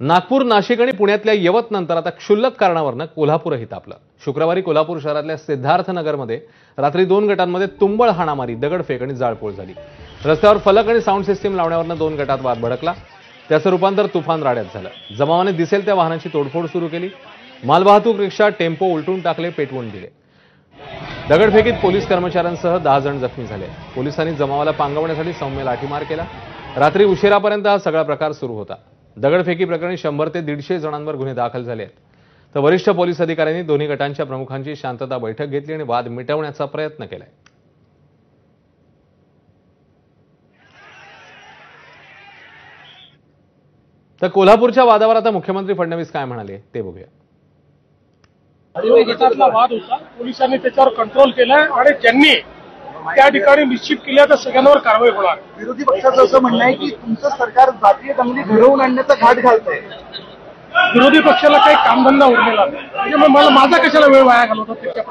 नागपूर, नाशिक आणि पुण्यातल्या यवत नंतर आता क्षुल्लक कारणावरनं कोल्हापूरही तापलं। शुक्रवारी कोल्हापूर शहरातल्या सिद्धार्थनगरमध्ये रात्री 2 गटांमध्ये तुंबळ हाणामारी, दगडफेक आणि जाळपोळ झाली। रस्त्यावर फलक आणि साऊंड सिस्टीम लावण्यावरनं 2 गटात वाद भडकला। त्याचं रूपांतर तुफान राड्यात झालं। जमावाने दिसेल त्या वाहनांची तोडफोड सुरू केली। मालवाहतूक रिक्षा, टेम्पो उलटून टाकले, पेटवून दिले। दगडफेकीत पोलीस कर्मचाऱ्यांसह 10 जण जखमी झाले। पोलिसांनी जमावाला पांगवण्यासाठी सौम्य लाठीमार केला। रात्री उशिरापर्यंत हा सगळा प्रकार सुरू होता। दगडफेकी प्रकरणी 100 ते 150 जणांवर गुन्हे दाखल झाले आहेत। तर वरिष्ठ पोलीस अधिकाऱ्यांनी दोन्ही गटांच्या प्रमुखांची शांतता बैठक घेतली आणि वाद मिटवण्याचा प्रयत्न केलाय। तर कोल्हापूरच्या वादावर आता मुख्यमंत्री फडणवीस काय म्हणाले ते बघूया। गटातला वाद होता, पोलिसांनी त्याच्यावर कंट्रोल केलाय आणि ज्यांनी त्या ठिकाणी निश्चित केल्या तर सगळ्यांवर कारवाई होणार। विरोधी पक्षाचं असं म्हणणं आहे की तुमचं सरकार जातीय दंगली घडवून आणण्याचा घाट घालतंय। विरोधी पक्षाला काही कामधंदा उरलेला नाही, म्हणजे मला माझा कशाला वेळ वाया घालवतात त्याच्या